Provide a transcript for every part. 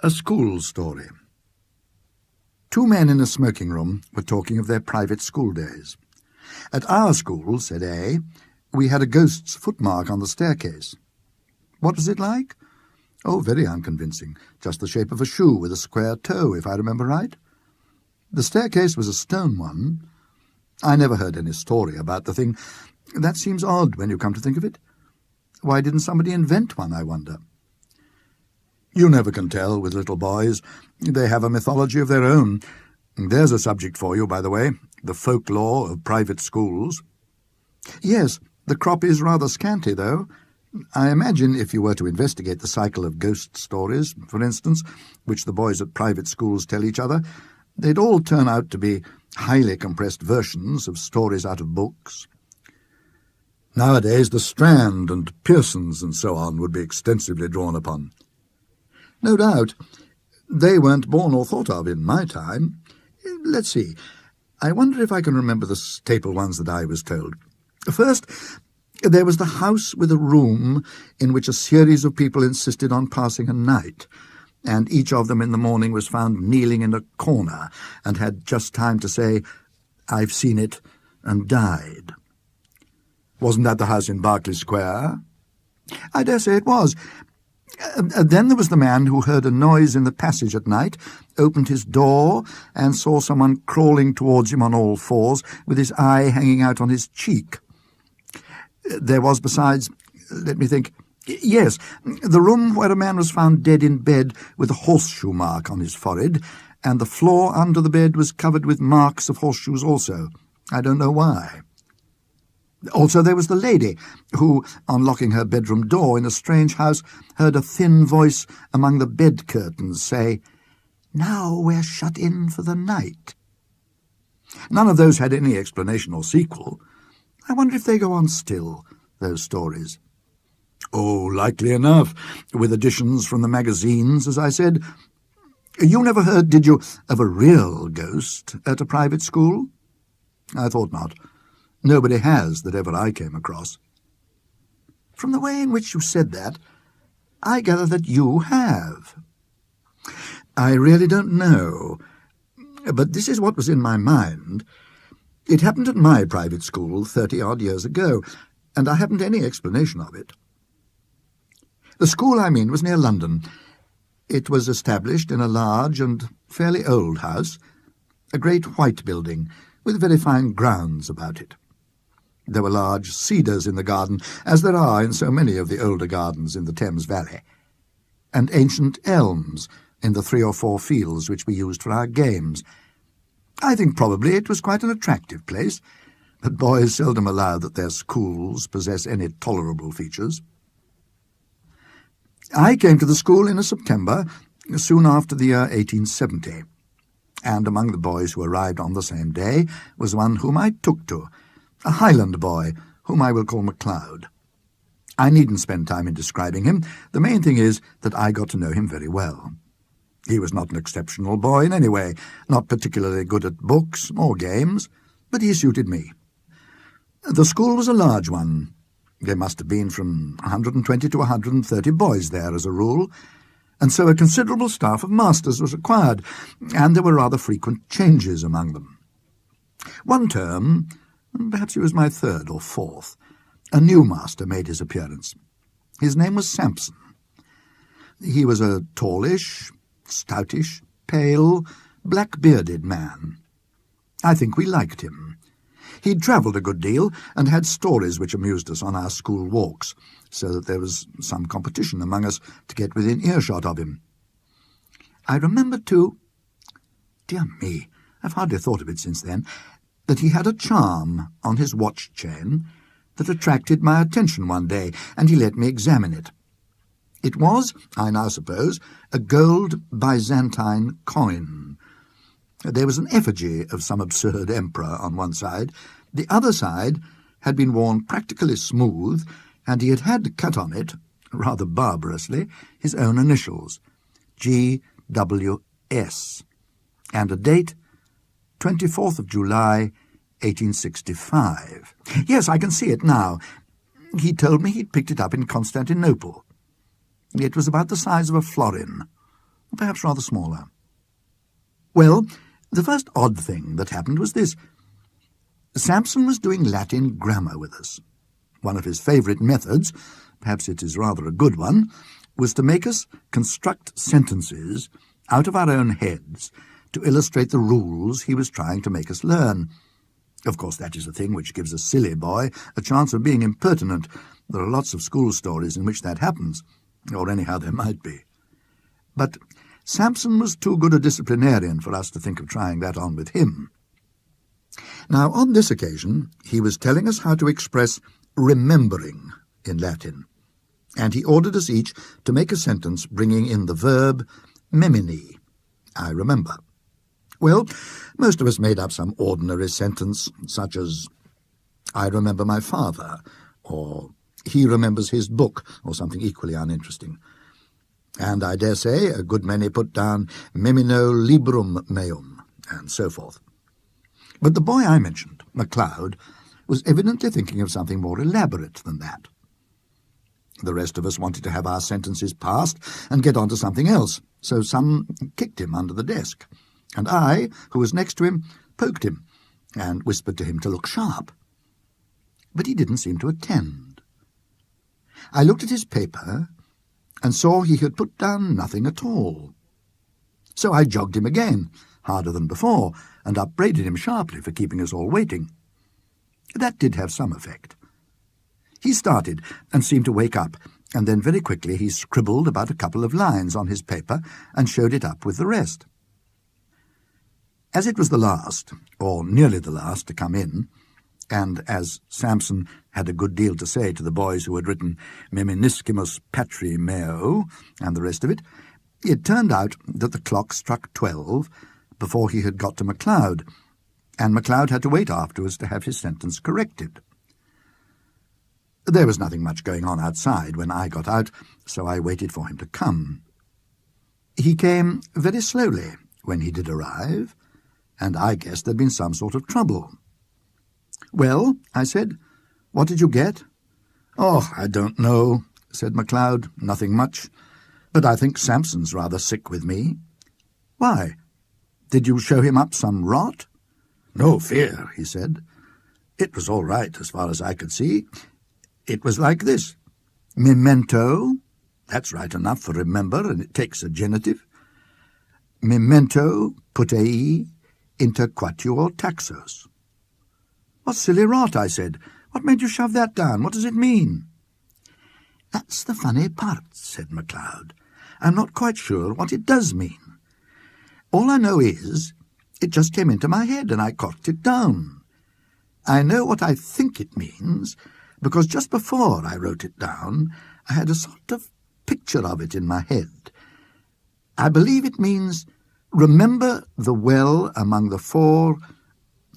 A school story. Two men in a smoking room were talking of their private school days. At our school, said A, we had a ghost's footmark on the staircase. What was it like? Oh, very unconvincing. Just the shape of a shoe with a square toe, if I remember right. The staircase was a stone one. I never heard any story about the thing. That seems odd when you come to think of it. Why didn't somebody invent one, I wonder? You never can tell with little boys. They have a mythology of their own. There's a subject for you, by the way, the folklore of private schools. Yes, the crop is rather scanty, though. I imagine if you were to investigate the cycle of ghost stories, for instance, which the boys at private schools tell each other, they'd all turn out to be highly compressed versions of stories out of books. Nowadays, the Strand and Pearson's and so on would be extensively drawn upon. No doubt. They weren't born or thought of in my time. Let's see. I wonder if I can remember the staple ones that I was told. First, there was the house with a room in which a series of people insisted on passing a night, and each of them in the morning was found kneeling in a corner and had just time to say, "I've seen it," and died. Wasn't that the house in Berkeley Square? I dare say it was. Then there was the man who heard a noise in the passage at night, opened his door, and saw someone crawling towards him on all fours, with his eye hanging out on his cheek. There was, besides, let me think, yes, the room where a man was found dead in bed with a horseshoe mark on his forehead, and the floor under the bed was covered with marks of horseshoes also. I don't know why. Also there was the lady who, on locking her bedroom door in a strange house, heard a thin voice among the bed curtains say, "Now we're shut in for the night." None of those had any explanation or sequel. I wonder if they go on still, those stories. Oh, likely enough, with additions from the magazines, as I said. You never heard, did you, of a real ghost at a private school? I thought not. Nobody has that ever I came across. From the way in which you said that, I gather that you have. I really don't know, but this is what was in my mind. It happened at my private school 30-odd years ago, and I haven't any explanation of it. The school, I mean, was near London. It was established in a large and fairly old house, a great white building, with very fine grounds about it. There were large cedars in the garden, as there are in so many of the older gardens in the Thames Valley, and ancient elms in the 3 or 4 fields which we used for our games. I think probably it was quite an attractive place, but boys seldom allow that their schools possess any tolerable features. I came to the school in a September, soon after the year 1870, and among the boys who arrived on the same day was one whom I took to, a Highland boy, whom I will call MacLeod. I needn't spend time in describing him. The main thing is that I got to know him very well. He was not an exceptional boy in any way, not particularly good at books or games, but he suited me. The school was a large one. There must have been from 120 to 130 boys there as a rule, and so a considerable staff of masters was required, and there were rather frequent changes among them. One term, perhaps it was my 3rd or 4th, a new master made his appearance. His name was Sampson. He was a tallish, stoutish, pale, black-bearded man. I think we liked him. He'd travelled a good deal and had stories which amused us on our school walks, so that there was some competition among us to get within earshot of him. I remember, too, dear me, I've hardly thought of it since then, that he had a charm on his watch chain that attracted my attention one day, and he let me examine it. It was, I now suppose, a gold Byzantine coin. There was an effigy of some absurd emperor on one side. The other side had been worn practically smooth, and he had had cut on it, rather barbarously, his own initials, G.W.S., and a date, 24th of July, 1865. Yes, I can see it now. He told me he'd picked it up in Constantinople. It was about the size of a florin. perhaps rather smaller. Well, the first odd thing that happened was this. Samson was doing Latin grammar with us. One of his favourite methods, perhaps it is rather a good one, was to make us construct sentences out of our own heads to illustrate the rules he was trying to make us learn. Of course, that is a thing which gives a silly boy a chance of being impertinent. There are lots of school stories in which that happens, or anyhow there might be. But Samson was too good a disciplinarian for us to think of trying that on with him. Now, on this occasion, he was telling us how to express remembering in Latin, and he ordered us each to make a sentence bringing in the verb memini, I remember. Well, most of us made up some ordinary sentence, such as, I remember my father, or he remembers his book, or something equally uninteresting. And I dare say a good many put down memino librum meum, and so forth. But the boy I mentioned, MacLeod, was evidently thinking of something more elaborate than that. The rest of us wanted to have our sentences passed and get on to something else, so some kicked him under the desk, and I, who was next to him, poked him and whispered to him to look sharp. But he didn't seem to attend. I looked at his paper and saw he had put down nothing at all. So I jogged him again, harder than before, and upbraided him sharply for keeping us all waiting. That did have some effect. He started and seemed to wake up, and then very quickly he scribbled about a couple of lines on his paper and showed it up with the rest. As it was the last, or nearly the last, to come in, and as Samson had a good deal to say to the boys who had written Meminiscimus Patri Meo and the rest of it, it turned out that the clock struck 12 before he had got to MacLeod, and MacLeod had to wait afterwards to have his sentence corrected. There was nothing much going on outside when I got out, so I waited for him to come. He came very slowly when he did arrive, and I guessed there'd been some sort of trouble. "Well," I said, "what did you get?" "Oh, I don't know," said MacLeod, "nothing much. But I think Samson's rather sick with me." "Why? Did you show him up some rot?" "No fear," he said. "It was all right as far as I could see. It was like this. Memento, that's right enough for remember, and it takes a genitive. Memento putei inter quatuor taxos." "What silly rot," I said. "What made you shove that down? What does it mean?" "That's the funny part," said MacLeod. "I'm not quite sure what it does mean. All I know is it just came into my head and I corked it down. I know what I think it means, because just before I wrote it down, I had a sort of picture of it in my head. I believe it means, remember the well among the four,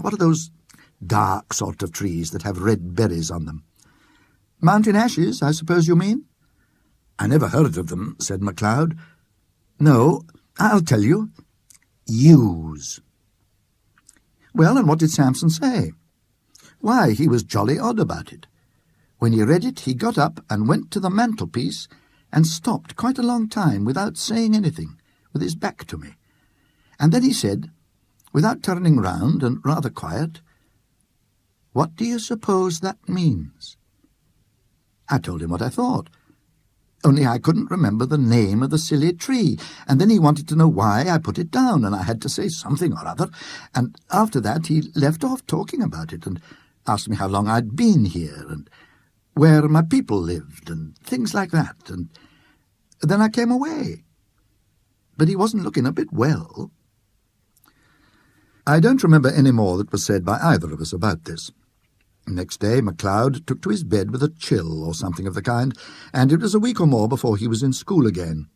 what are those dark sort of trees that have red berries on them? Mountain ashes, I suppose you mean?" "I never heard of them," said MacLeod. "No, I'll tell you. Yews." "Well, and what did Samson say?" "Why, he was jolly odd about it. When he read it, he got up and went to the mantelpiece and stopped quite a long time without saying anything, with his back to me. And then he said, without turning round and rather quiet, 'What do you suppose that means?' I told him what I thought, only I couldn't remember the name of the silly tree, and then he wanted to know why I put it down, and I had to say something or other, and after that he left off talking about it and asked me how long I'd been here, and where my people lived, and things like that, and then I came away. But he wasn't looking a bit well." I don't remember any more that was said by either of us about this. Next day MacLeod took to his bed with a chill or something of the kind, and it was a week or more before he was in school again.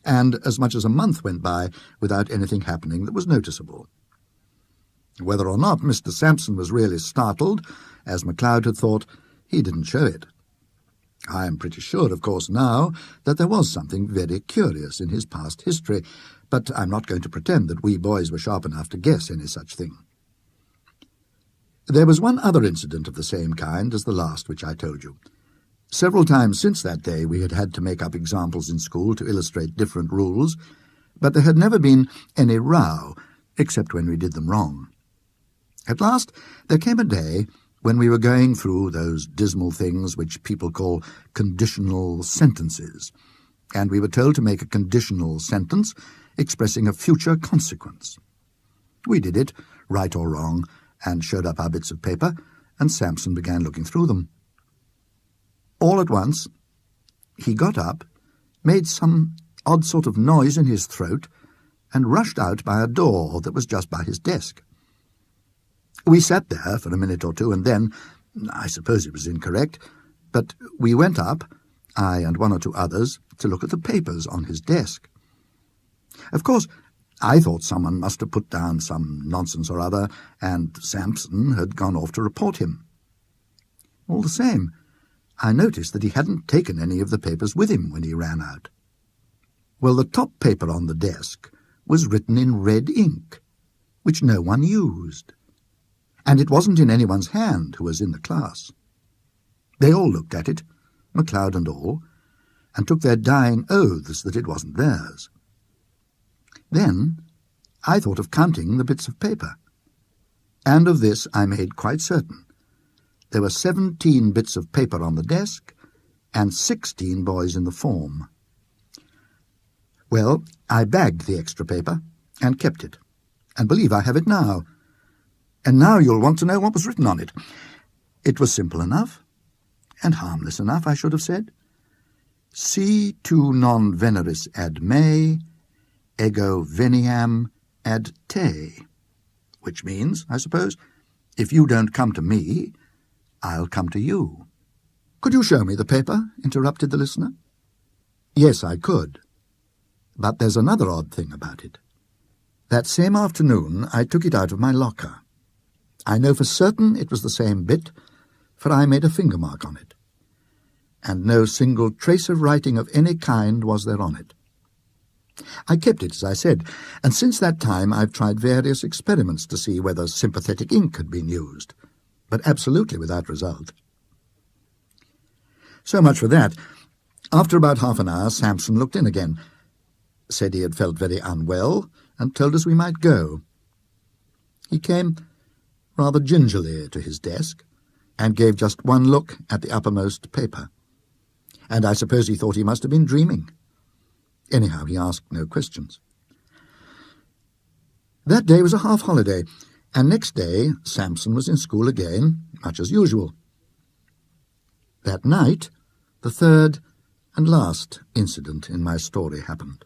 And as much as a month went by without anything happening that was noticeable. Whether or not Mr. Sampson was really startled, as MacLeod had thought, he didn't show it. I am pretty sure, of course, now that there was something very curious in his past history, but I'm not going to pretend that we boys were sharp enough to guess any such thing. There was one other incident of the same kind as the last which I told you. Several times since that day we had had to make up examples in school to illustrate different rules, but there had never been any row, except when we did them wrong. At last there came a day when we were going through those dismal things which people call conditional sentences, and we were told to make a conditional sentence expressing a future consequence. We did it, right or wrong, and showed up our bits of paper, and Samson began looking through them. All at once, he got up, made some odd sort of noise in his throat, and rushed out by a door that was just by his desk. We sat there for a minute or two, and then, I suppose it was incorrect, but we went up, I and one or two others, to look at the papers on his desk. Of course, I thought someone must have put down some nonsense or other, and Samson had gone off to report him. All the same, I noticed that he hadn't taken any of the papers with him when he ran out. Well, the top paper on the desk was written in red ink, which no one used. And it wasn't in anyone's hand who was in the class. They all looked at it, MacLeod and all, and took their dying oaths that it wasn't theirs. Then I thought of counting the bits of paper, and of this I made quite certain. There were 17 bits of paper on the desk, and 16 boys in the form. Well, I bagged the extra paper, and kept it, and believe I have it now. And now you'll want to know what was written on it. It was simple enough, and harmless enough, I should have said. Si tu non veneris ad me, ego veniam ad te, which means, I suppose, if you don't come to me, I'll come to you. Could you show me the paper? Interrupted the listener. Yes, I could. But there's another odd thing about it. That same afternoon I took it out of my locker. I know for certain it was the same bit, for I made a finger mark on it. And no single trace of writing of any kind was there on it. I kept it, as I said, and since that time I've tried various experiments to see whether sympathetic ink had been used, but absolutely without result. So much for that. After about half an hour, Samson looked in again, said he had felt very unwell, and told us we might go. He came rather gingerly to his desk, and gave just one look at the uppermost paper. And I suppose he thought he must have been dreaming. Anyhow, he asked no questions. That day was a half-holiday, and next day Samson was in school again, much as usual. That night, the third and last incident in my story happened.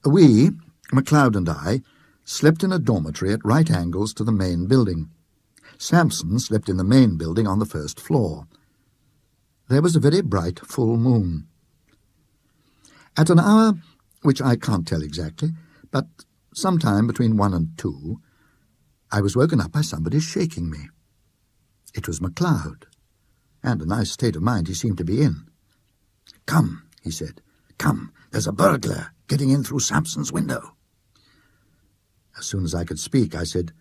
We, MacLeod and I, slept in a dormitory at right angles to the main building. Samson slept in the main building on the first floor. There was a very bright full moon. At an hour, which I can't tell exactly, but sometime between 1 and 2, I was woken up by somebody shaking me. It was MacLeod, and a nice state of mind he seemed to be in. "Come," he said, "come, there's a burglar getting in through Samson's window." As soon as I could speak, I said,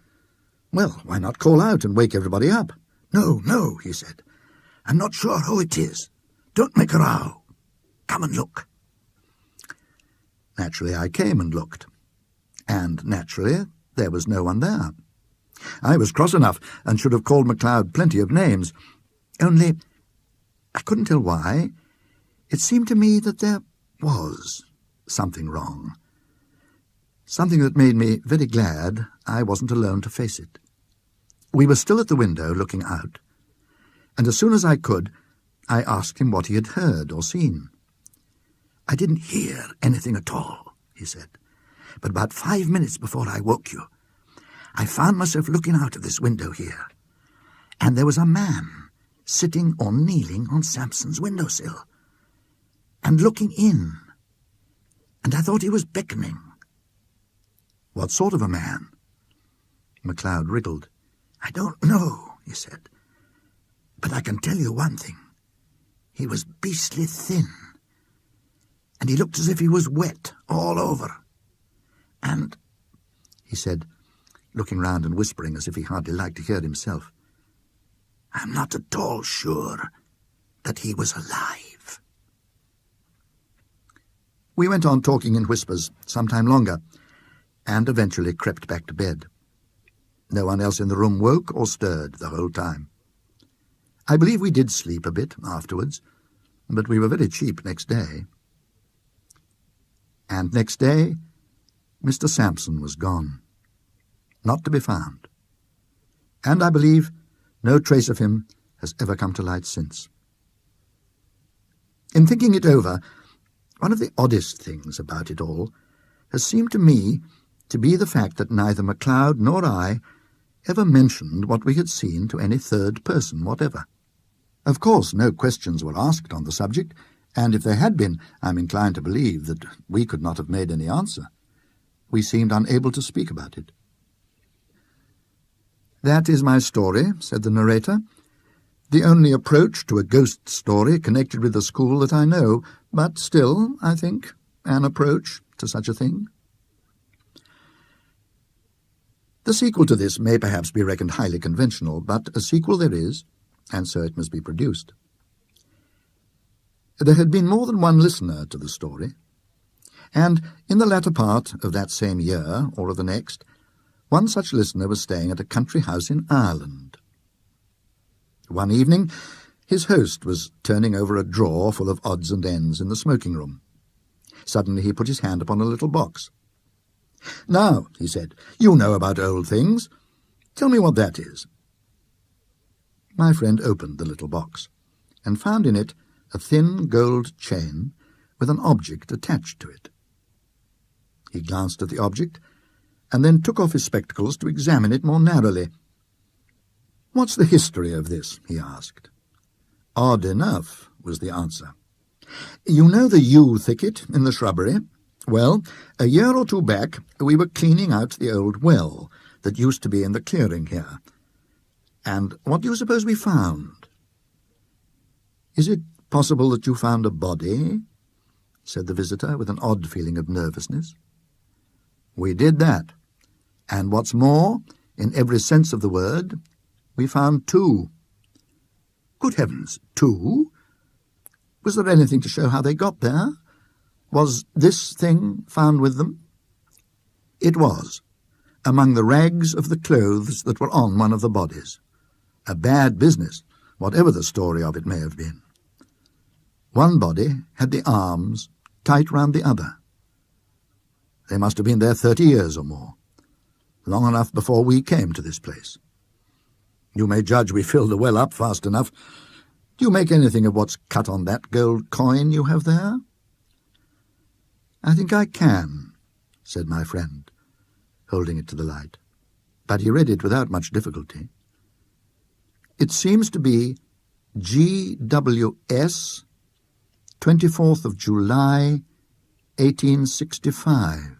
"Well, why not call out and wake everybody up?" No, he said. "I'm not sure who it is. Don't make a row. Come and look." Naturally, I came and looked, and naturally, there was no one there. I was cross enough and should have called MacLeod plenty of names, only I couldn't tell why. It seemed to me that there was something wrong. Something that made me very glad I wasn't alone to face it. We were still at the window looking out, and as soon as I could, I asked him what he had heard or seen. "I didn't hear anything at all," he said, "but about 5 minutes before I woke you, I found myself looking out of this window here, and there was a man sitting or kneeling on Samson's windowsill, and looking in, and I thought he was beckoning." "What sort of a man?" MacLeod wriggled. "I don't know," he said, "but I can tell you one thing. He was beastly thin, and he looked as if he was wet all over. And," he said, looking round and whispering as if he hardly liked to hear himself, "I'm not at all sure that he was alive. We went on talking in whispers some time longer, and eventually crept back to bed. No one else in the room woke or stirred the whole time. I believe we did sleep a bit afterwards, but we were very cheap next day. And next day, Mr. Sampson was gone, not to be found. And I believe no trace of him has ever come to light since. In thinking it over, one of the oddest things about it all has seemed to me to be the fact that neither MacLeod nor I ever mentioned what we had seen to any third person whatever. Of course, no questions were asked on the subject, and if there had been, I'm inclined to believe that we could not have made any answer. We seemed unable to speak about it. "That is my story," said the narrator. "The only approach to a ghost story connected with the school that I know, but still, I think, an approach to such a thing." The sequel to this may perhaps be reckoned highly conventional, but a sequel there is, and so it must be produced. There had been more than one listener to the story, and in the latter part of that same year, or of the next, one such listener was staying at a country house in Ireland. One evening, his host was turning over a drawer full of odds and ends in the smoking room. Suddenly he put his hand upon a little box. "Now," he said, "you know about old things. Tell me what that is." My friend opened the little box, and found in it a thin gold chain with an object attached to it. He glanced at the object, and then took off his spectacles to examine it more narrowly. "What's the history of this?" he asked. "Odd enough," was the answer. "You know the yew thicket in the shrubbery? Well, a year or two back we were cleaning out the old well that used to be in the clearing here. And what do you suppose we found?" "Is it possible that you found a body?" said the visitor with an odd feeling of nervousness. "We did that. And what's more, in every sense of the word, we found two." "Good heavens, two? Was there anything to show how they got there? Was this thing found with them?" "It was, among the rags of the clothes that were on one of the bodies. A bad business, whatever the story of it may have been. One body had the arms tight round the other. They must have been there 30 years or more, long enough before we came to this place. You may judge we filled the well up fast enough. Do you make anything of what's cut on that gold coin you have there?" "I think I can," said my friend, holding it to the light, but he read it without much difficulty. "It seems to be GWS, 24th of July, 1865.